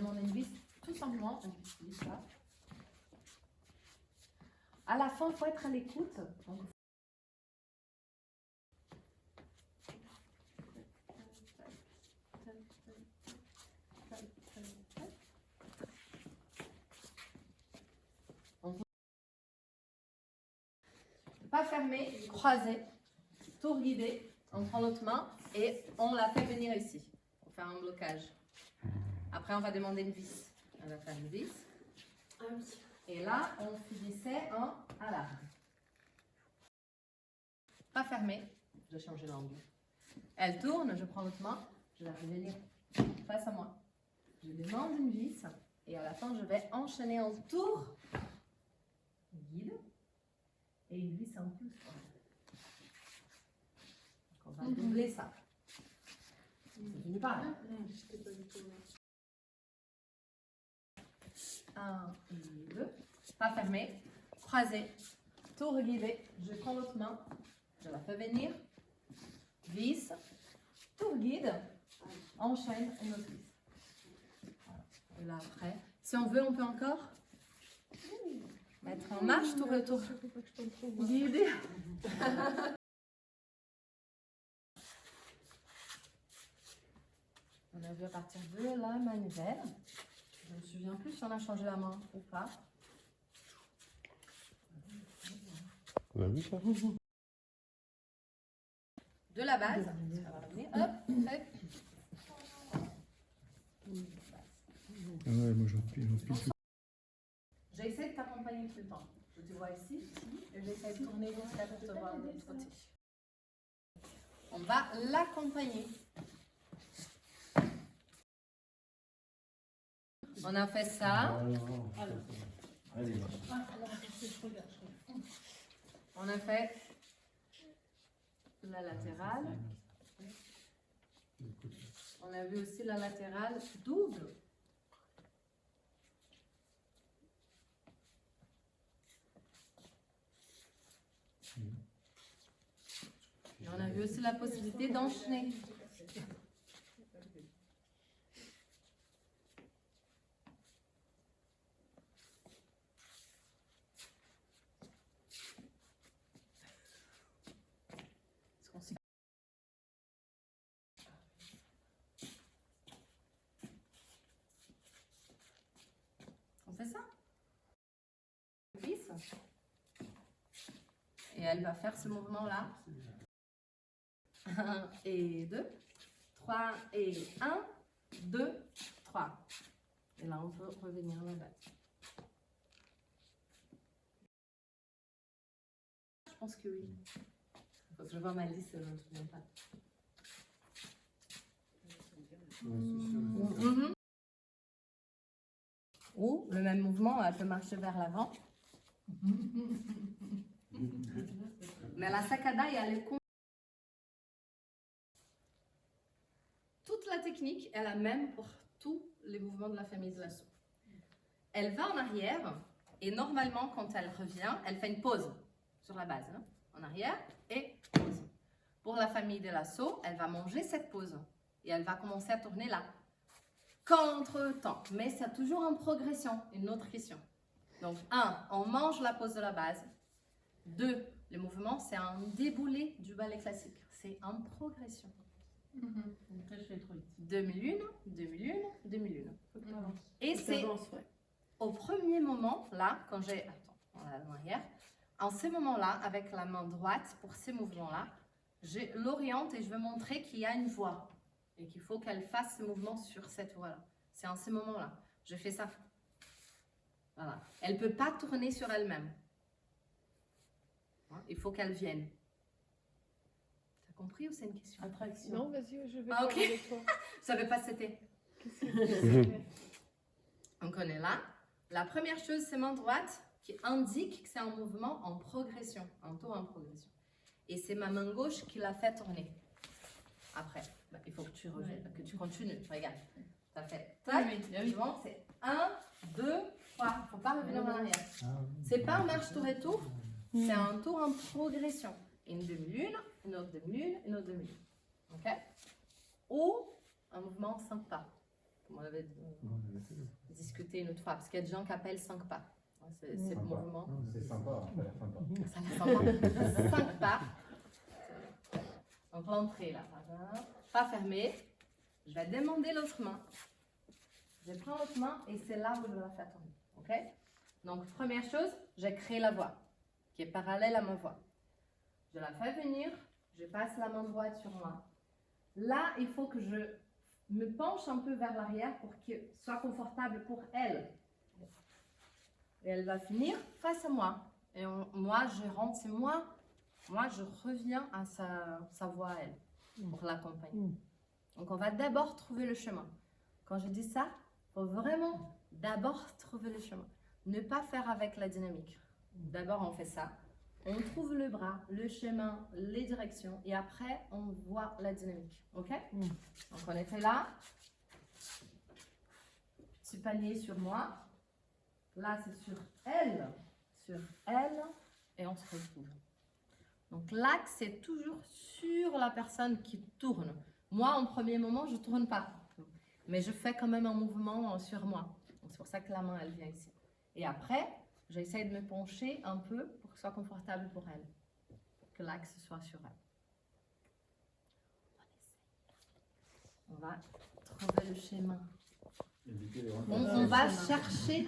demander une vis, tout simplement, une petite vis là. À la fin, il faut être à l'écoute. Donc, pas fermer, croiser, tour guidé, on prend l'autre main et on la fait venir ici pour faire un blocage. Après, on va demander une vis. On va faire une vis. Et là, on finissait en alarme. Pas fermé, je change l'angle. Elle tourne, je prends l'autre main, je la fais venir face à moi. Je demande une vis et à la fin, je vais enchaîner en tour guide et une vis en plus. Donc, on va doubler ça. C'est fini par là. 1 et 2. Pas fermé. Croisé. Tour guidé. Je prends l'autre main. Je la fais venir. Vis. Tour guide. Enchaîne une autre vis. Voilà. Et là après, si on veut, on peut encore mettre en marche tour et tour. Guidé. On a vu à partir de la manivelle. Je ne me souviens plus si on a changé la main ou pas. On a vu ça? De la base. Ça va revenir. Hop, hop. Ah ouais, moi j'en pile tout. J'essaie de t'accompagner tout le temps. Je te vois ici, et j'essaie de tourner jusqu'à pour te voir de l'autre côté. On va l'accompagner. On a fait ça. On a fait la latérale. On a vu aussi la latérale double. Et on a vu aussi la possibilité d'enchaîner. On fait ça. Et elle va faire ce mouvement-là. 1 et 2. 3 et 1, 2, 3. Et là, on peut revenir là-bas. Je pense que oui. Faut que je vois ma liste, je ne me souviens pas. Ou le même mouvement, elle peut marcher vers l'avant. Mais la sakada, elle est toute la technique est la même pour tous les mouvements de la famille de l'assaut. Elle va en arrière et normalement, quand elle revient, elle fait une pause sur la base. Hein, en arrière et pause. Pour la famille de l'assaut, elle va manger cette pause et elle va commencer à tourner là. Contre-temps, mais c'est toujours en progression, une autre question. Donc 1, on mange la pause de la base. 2, le mouvement, c'est un déboulé du ballet classique. C'est en progression. 2001, 2001, 2001. Et c'est au premier moment, là, quand j'ai... Attends, on va en arrière. En ce moment-là, avec la main droite, pour ces mouvements-là, je l'oriente et je veux montrer qu'il y a une voie. Et qu'il faut qu'elle fasse ce mouvement sur cette voie-là. C'est en ce moment-là. Je fais ça. Voilà. Elle ne peut pas tourner sur elle-même. Il faut qu'elle vienne. T'as compris ou c'est une question? Attraction. Non, vas-y, je vais parler parler avec toi. Je ne savais pas c'était. Donc on est là. La première chose, c'est main droite qui indique que c'est un mouvement en progression, un tour en progression. Et c'est ma main gauche qui l'a fait tourner. Après, bah, il faut que tu reviennes, que tu continues. Regarde, tu as fait tac, suivant, c'est 1, 2, 3. Il ne faut pas revenir en arrière. C'est pas un marche tour et tour, c'est un tour en progression. Une demi-lune, une autre demi-lune, une autre demi-lune. OK? Ou un mouvement sans pas. comme on avait discuté une autre fois, parce qu'il y a des gens qui appellent 5 pas. C'est le mouvement. C'est sympa, ça a l'air sympa. Ça a l'air sympa. 5 pas. Donc l'entrée là, pas fermée. Je vais demander l'autre main. Je prends l'autre main et c'est là où je vais la faire tourner. Ok? Donc première chose, j'ai créé la voix qui est parallèle à ma voix. Je la fais venir, je passe la main droite sur moi. Là, il faut que je me penche un peu vers l'arrière pour que ce soit confortable pour elle. Et elle va finir face à moi. Et moi, je rentre, c'est moi. Moi, je reviens à sa voix à elle pour l'accompagner. Donc, on va d'abord trouver le chemin. Quand je dis ça, il faut vraiment d'abord trouver le chemin. Ne pas faire avec la dynamique. D'abord, on fait ça. On trouve le bras, le chemin, les directions. Et après, on voit la dynamique. OK? Donc, on était là. Petit panier sur moi. Là, c'est sur elle. Sur elle. Et on se retrouve. Donc, l'axe, c'est toujours sur la personne qui tourne. Moi, en premier moment, je ne tourne pas. Mais je fais quand même un mouvement sur moi. C'est pour ça que la main, elle vient ici. Et après, j'essaie de me pencher un peu pour que ce soit confortable pour elle. Que l'axe soit sur elle. On va trouver le schéma. On va chercher